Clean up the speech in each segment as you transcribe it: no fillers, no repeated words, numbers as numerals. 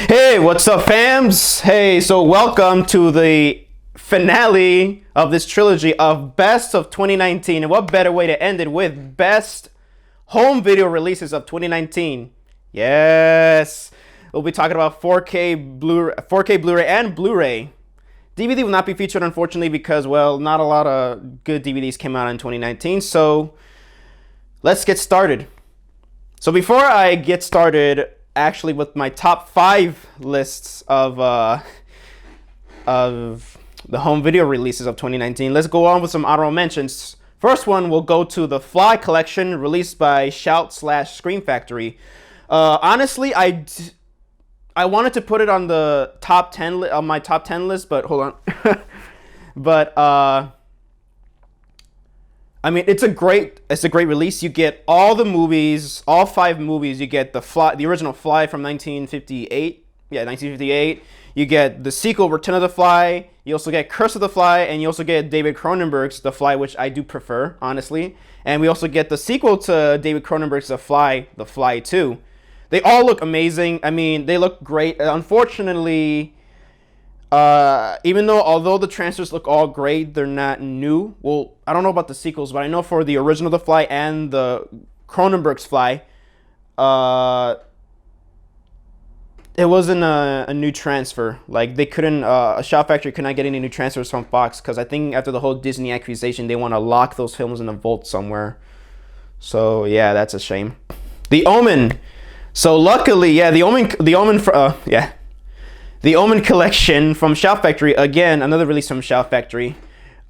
Hey, what's up, fams? Hey, so welcome to the finale of this trilogy of Best of 2019. And what better way to end it with Best Home Video Releases of 2019? Yes, we'll be talking about 4K Blu-ray, and Blu-ray. DVD will not be featured, unfortunately, because, well, not a lot of good DVDs came out in 2019. So let's get started. So before I get started, actually, with my top 5 lists of the home video releases of 2019, let's go on with some honorable mentions. First one will go to the Fly collection, released by Shout/Scream Factory. Honestly, I wanted to put it on the top 10 on my top 10 list, but hold on. But I mean, it's a great release. You get all the movies, all 5 movies. You get the original Fly from 1958. Yeah, 1958. You get the sequel, Return of the Fly. You also get Curse of the Fly, and you also get David Cronenberg's The Fly, which I do prefer, honestly. And we also get the sequel to David Cronenberg's The Fly 2. They all look amazing. I mean, they look great. Unfortunately, even although the transfers look all great, they're not new. Well, I don't know about the sequels, but I know for the original The Fly and the Cronenberg's Fly, it wasn't a new transfer. Like, they couldn't, a Shout Factory could not get any new transfers from Fox, because I think after the whole Disney accusation, they want to lock those films in a vault somewhere. So yeah, that's a shame. The Omen. So luckily, yeah, the Omen collection from Shout Factory, again, another release from Shout Factory.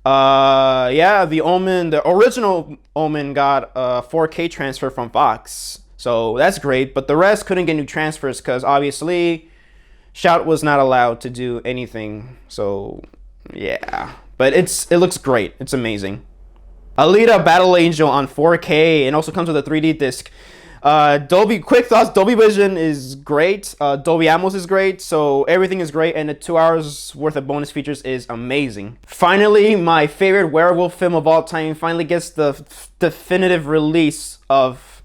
Yeah, the Omen, the original Omen got a 4K transfer from Fox. So that's great, but the rest couldn't get new transfers because obviously Shout was not allowed to do anything. So yeah, but it looks great. It's amazing. Alita Battle Angel on 4K, and also comes with a 3D disc. Quick thoughts, Dolby Vision is great. Dolby Atmos is great. So everything is great, and the 2 hours worth of bonus features is amazing. Finally, my favorite werewolf film of all time finally gets the definitive release of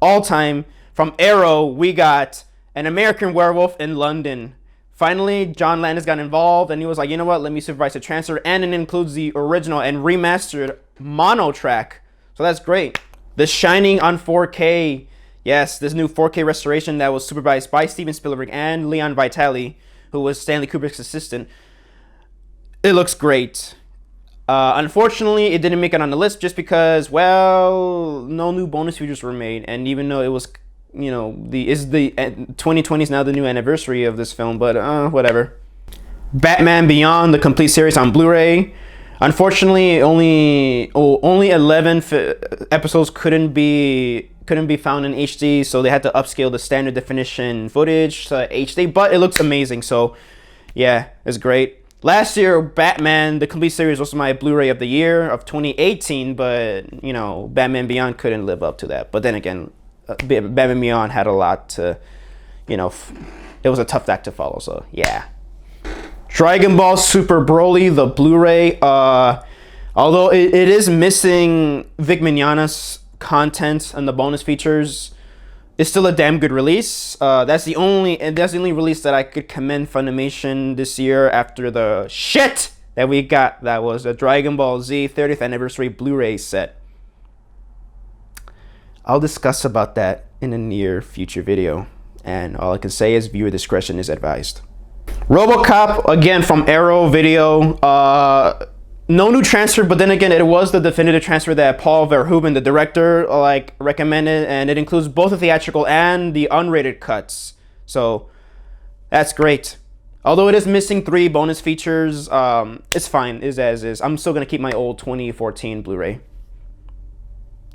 all time. From Arrow, we got An American Werewolf in London. Finally, John Landis got involved, and he was like, you know what, let me supervise the transfer, and it includes the original and remastered mono track. So that's great. The Shining on 4K. Yes, this new 4K restoration that was supervised by Steven Spielberg and Leon Vitali, who was Stanley Kubrick's assistant. It looks great. Unfortunately, it didn't make it on the list just because, well, no new bonus features were made. And even though it was, you know, the 2020 is now the new anniversary of this film, but whatever. Batman Beyond, the complete series on Blu-ray. Unfortunately, only 11 episodes couldn't be found in HD, so they had to upscale the standard definition footage to HD, but it looks amazing. So yeah, it's great. Last year, Batman, the complete series, was my Blu-ray of the year of 2018, but, you know, Batman Beyond couldn't live up to that. But then again, Batman Beyond had a lot to, you know, it was a tough act to follow, so yeah. Dragon Ball Super Broly, the Blu-ray, although it is missing Vic Mignogna's content and the bonus features, it's still a damn good release. That's the only release that I could commend Funimation this year after the shit that we got. That was a Dragon Ball Z 30th anniversary Blu-ray set. I'll discuss about that in a near future video, and all I can say is viewer discretion is advised. RoboCop, again from Arrow Video. No new transfer, but then again, it was the definitive transfer that Paul Verhoeven, the director, recommended, and it includes both the theatrical and the unrated cuts. So that's great. Although it is missing 3 bonus features, it's fine, is as is. I'm still gonna keep my old 2014 Blu-ray.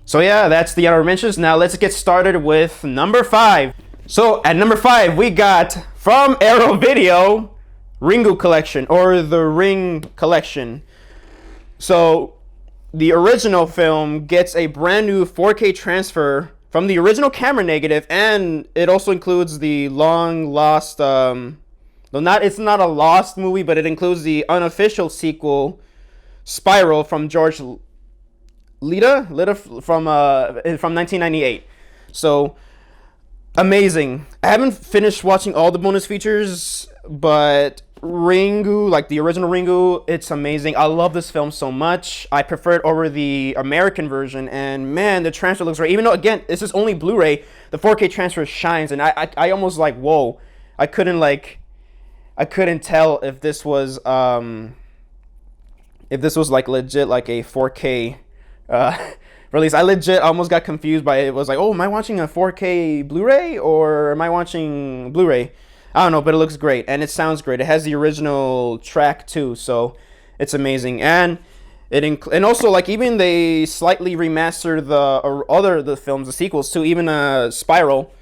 So yeah, that's the honorable mentions. Now let's get started with number 5. So at number 5, we got from Arrow Video, Ringu Collection, or the Ring Collection. So the original film gets a brand new 4K transfer from the original camera negative, and it also includes the long lost, it's not a lost movie, but it includes the unofficial sequel, Spiral, from George Lida from 1998. So Amazing. I haven't finished watching all the bonus features, but Ringu, like the original Ringu, it's amazing. I love this film so much. I prefer it over the American version, and man, the transfer looks great. Even though, again, this is only Blu-ray, the 4K transfer shines, and I almost like, whoa. I couldn't tell if this was like legit like a 4K release. I legit almost got confused by it. It was like, oh, am I watching a 4K Blu-ray or am I watching Blu-ray? I don't know, but it looks great and it sounds great. It has the original track too, so it's amazing. And and also like even they slightly remastered the films, the sequels too, even Spiral.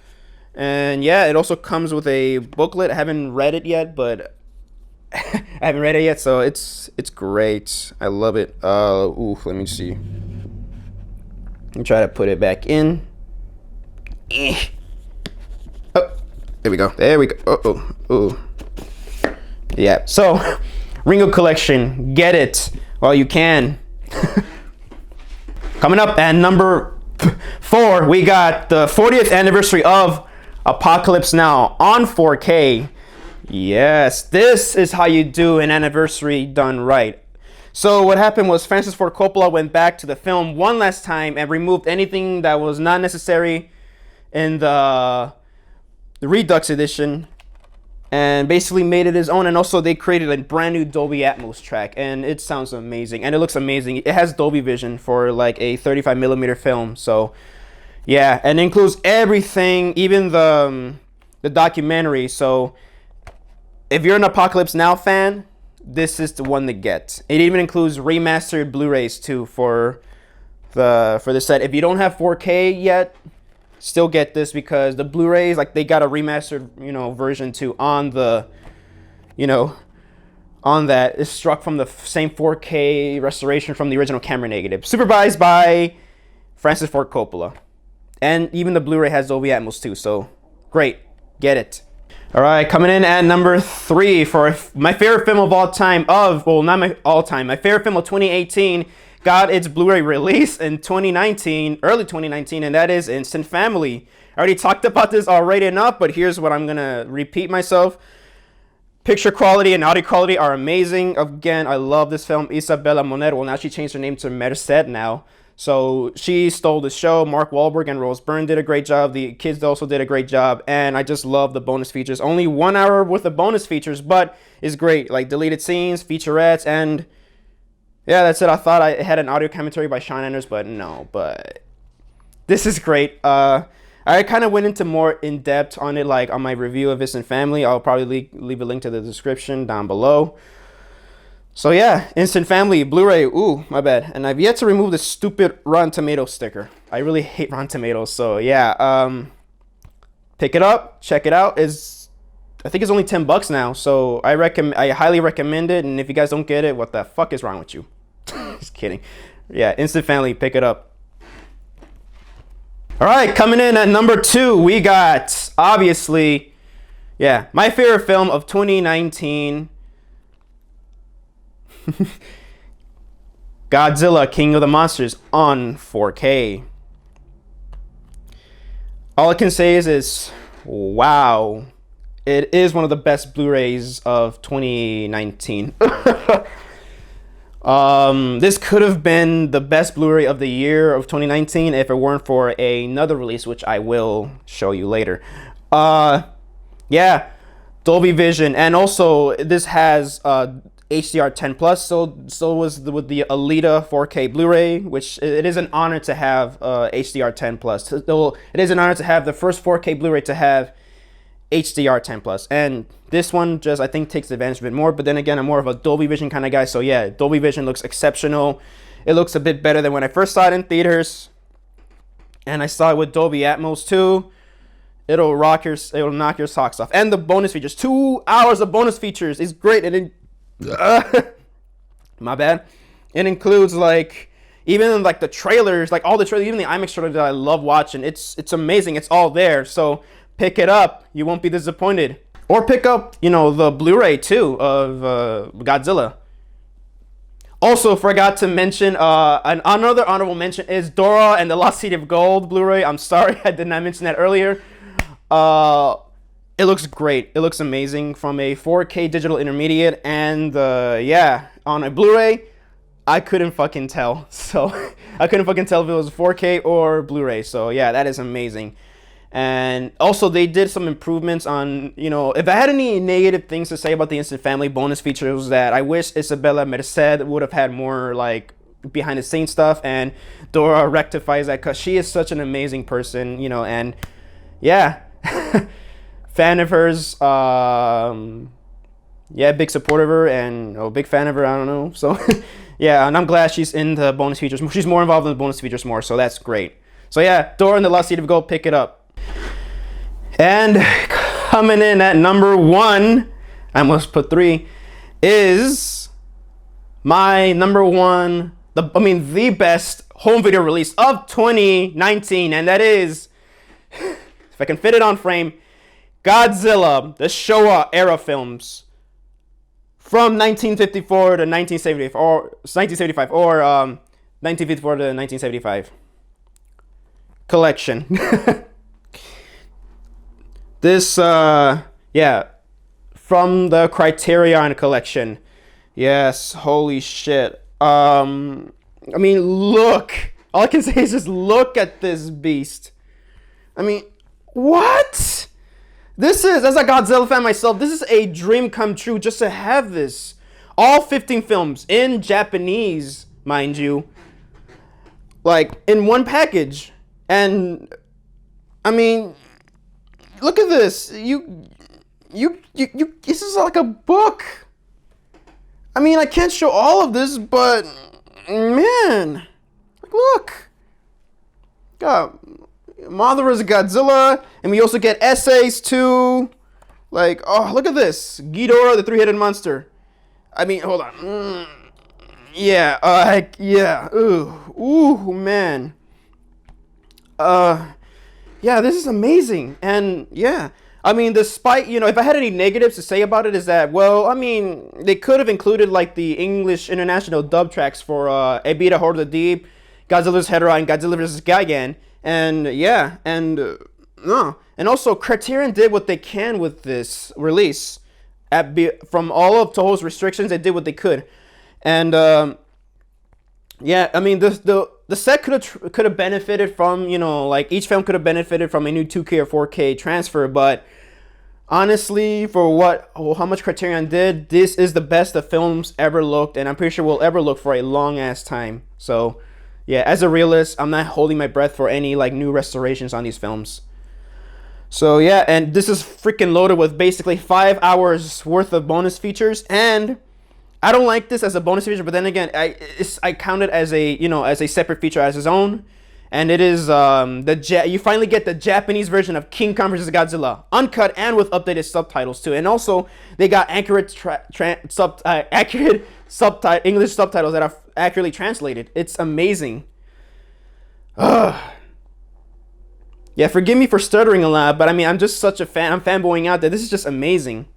And yeah, it also comes with a booklet. I haven't read it yet, but I haven't read it yet, so it's great. I love it. Let me see. Let me try to put it back in. Oh, there we go. There we go. Oh. Yeah. So, Ringo Collection, get it while you can. Coming up at number 4, we got the 40th anniversary of Apocalypse Now on 4K. Yes, this is how you do an anniversary done right. So what happened was Francis Ford Coppola went back to the film one last time and removed anything that was not necessary in the Redux edition and basically made it his own. And also they created a brand new Dolby Atmos track, and it sounds amazing and it looks amazing. It has Dolby Vision for like a 35mm film. So yeah, and it includes everything, even the documentary. So if you're an Apocalypse Now fan, this is the one to get. It even includes remastered Blu-rays too for the set. If you don't have 4K yet, still get this because the Blu-rays, like, they got a remastered, version too on the, on that. It's struck from the same 4K restoration from the original camera negative, supervised by Francis Ford Coppola. And even the Blu-ray has Dolby Atmos too, so great, get it. All right, coming in at number 3 for my favorite film of all time not my all time, my favorite film of 2018 got its Blu-ray release in 2019, early 2019, and that is Instant Family. I already talked about this already enough, but here's what I'm gonna repeat myself. Picture quality and audio quality are amazing. Again, I love this film. Isabella Moner, well, now she changed her name to Merced now. So she stole the show. Mark Wahlberg and Rose Byrne did a great job. The kids also did a great job. And I just love the bonus features. Only 1 hour worth of bonus features, but it's great. Like deleted scenes, featurettes, and yeah, that's it. I thought I had an audio commentary by Sean Anders, but no. But this is great. I kind of went into more in depth on it, like on my review of Instant Family. I'll probably leave a link to the description down below. So yeah, Instant Family, Blu-ray, ooh, my bad. And I've yet to remove the stupid Rotten Tomatoes sticker. I really hate Rotten Tomatoes, so yeah. Pick it up, check it out. I think it's only $10 now, so I highly recommend it. And if you guys don't get it, what the fuck is wrong with you? Just kidding. Yeah, Instant Family, pick it up. All right, coming in at number 2, we got, obviously, yeah, my favorite film of 2019, Godzilla, King of the Monsters on 4K. All I can say is wow. It is one of the best Blu-rays of 2019. This could have been the best Blu-ray of the year of 2019 if it weren't for another release, which I will show you later. Yeah, Dolby Vision, and also this has HDR10 plus. So was with the Alita 4K Blu-ray, which it is an honor to have HDR10 plus. It is an honor to have the first 4K Blu-ray to have HDR10 plus, and this one just I think takes advantage of it more. But then again, I'm more of a Dolby Vision kind of guy, so yeah, Dolby Vision looks exceptional. It looks a bit better than when I first saw it in theaters, and I saw it with Dolby Atmos too. It'll knock your socks off. And the bonus features, 2 hours of bonus features is great. And my bad. It includes like even like the trailers, like all the trailers, even the IMAX trailer that I love watching. It's amazing. It's all there. So pick it up. You won't be disappointed. Or pick up, the Blu-ray too of Godzilla. Also forgot to mention another honorable mention is Dora and the Lost City of Gold Blu-ray. I'm sorry I did not mention that earlier. Uh, it looks great. It looks amazing from a 4K digital intermediate, and yeah, on a Blu-ray, I couldn't fucking tell. So I couldn't fucking tell if it was 4K or Blu-ray. So yeah, that is amazing. And also, they did some improvements on, if I had any negative things to say about the Instant Family bonus features, that I wish Isabella Merced would have had more, like, behind the scenes stuff, and Dora rectifies that because she is such an amazing person, and yeah, fan of hers, yeah, big supporter of her, and big fan of her, I don't know, so yeah, and I'm glad she's in the bonus features. She's more involved in the bonus features more, so that's great. So yeah, Dora and the Lost City of Gold, pick it up. And coming in at number 1, I almost put 3, is my number 1, the best home video release of 2019, and that is, if I can fit it on frame, Godzilla, the Showa era films from 1954 to 1975, or 1954 to 1975 collection. This, yeah, from the Criterion collection. Yes, holy shit. I mean, look. All I can say is just look at this beast. I mean, what? This is, as a Godzilla fan myself, this is a dream come true just to have this. All 15 films in Japanese, mind you, like, in one package. And, I mean, look at this. This is like a book. I mean, I can't show all of this, but man, look. Got Mothra's Godzilla, and we also get essays too. Like, oh, look at this. Ghidorah, the three-headed monster. I mean, hold on. Yeah, yeah. Ooh, man. Yeah, this is amazing. And yeah, I mean, despite, if I had any negatives to say about it, is that, well, I mean, they could have included like the English international dub tracks for Ebirah Horror of the Deep, Godzilla's Hedorah, and Godzilla vs. Gigan. And yeah, and no. And also, Criterion did what they can with this release. From all of Toho's restrictions, they did what they could. And yeah, I mean, the set could have benefited from, like, each film could have benefited from a new 2K or 4K transfer, but honestly, for how much Criterion did, this is the best the films ever looked, and I'm pretty sure will ever look for a long ass time. So yeah, as a realist, I'm not holding my breath for any like new restorations on these films. So yeah, and this is freaking loaded with basically 5 hours worth of bonus features, and I don't like this as a bonus feature, but then again, I count it as a as a separate feature as its own, and it is you finally get the Japanese version of King Kong vs. Godzilla, uncut and with updated subtitles too, and also they got accurate English subtitles that are accurately translated. It's amazing. Ugh. Yeah, forgive me for stuttering a lot, but I mean, I'm just such a fan. I'm fanboying out there. This is just amazing.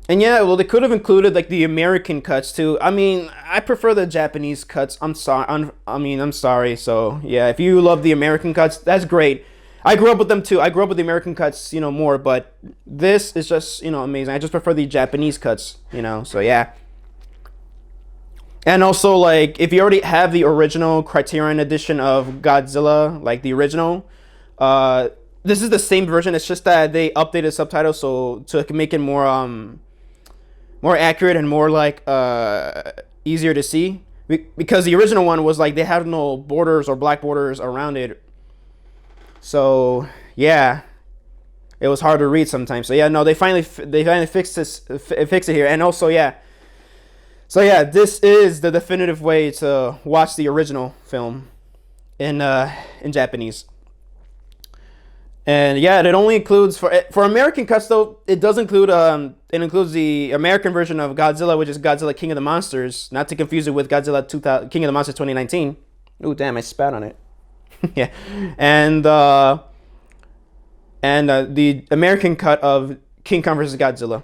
And yeah, well, they could have included like the American cuts too. I mean, I prefer the Japanese cuts. I'm sorry. I'm sorry. So yeah, if you love the American cuts, that's great. I grew up with them too. I grew up with the American cuts, more. But this is just, amazing. I just prefer the Japanese cuts, So yeah. And also, like, if you already have the original Criterion edition of Godzilla, like the original, this is the same version. It's just that they updated subtitles so to make it more accurate and more like easier to see, because the original one was like they had no borders or black borders around it. So yeah, it was hard to read sometimes. So yeah, no, they finally fixed it here, and also yeah. So yeah, this is the definitive way to watch the original film in Japanese. And yeah, it only includes for American cuts though. It does include it includes the American version of Godzilla, which is Godzilla King of the Monsters, not to confuse it with Godzilla 2000 King of the Monsters 2019. Ooh, damn! I spat on it. Yeah, and the American cut of King Kong vs. Godzilla.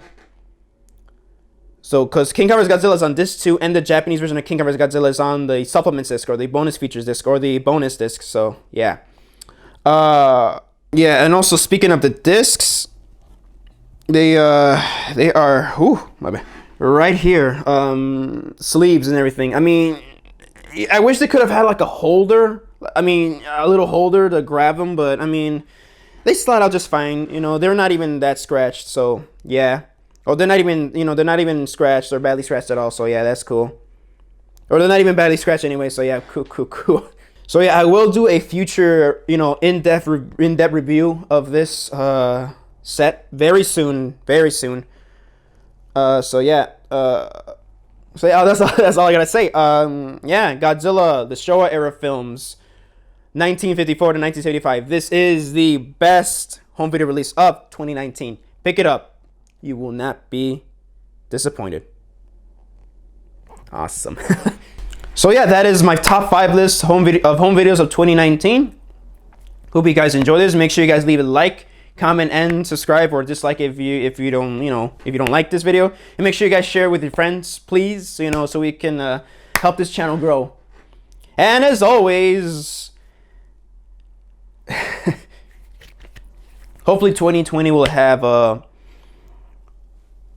So, because King Kong vs. Godzilla is on disc 2, and the Japanese version of King Kong vs. Godzilla is on the supplements disc, or the bonus features disc, or the bonus disc. So, yeah. Yeah, and also speaking of the discs, they are my bad, right here, sleeves and everything. I mean, I wish they could have had like a holder. I mean, a little holder to grab them, but I mean, they slide out just fine. You know, they're not even that scratched. So yeah. Oh, they're not even, they're not even scratched or badly scratched at all. So yeah, that's cool. Or they're not even badly scratched anyway. So yeah, cool. So yeah, I will do a future, in-depth review of this set very soon, very soon. So yeah, that's all I gotta say. Yeah, Godzilla, the Showa era films, 1954 to 1975. This is the best home video release of 2019. Pick it up. You will not be disappointed. Awesome. So yeah, that is my top 5 list home videos of 2019. Hope you guys enjoy this. Make sure you guys leave a like, comment, and subscribe, or dislike if you don't like this video. And make sure you guys share it with your friends, please. So we can help this channel grow. And as always, hopefully 2020 will have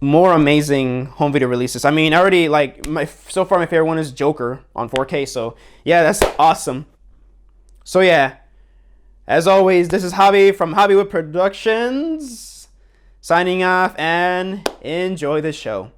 more amazing home video releases. I mean, I already so far my favorite one is Joker on 4K. So yeah, that's awesome. So yeah, as always, this is Javi from Hollywood Productions signing off, and enjoy the show.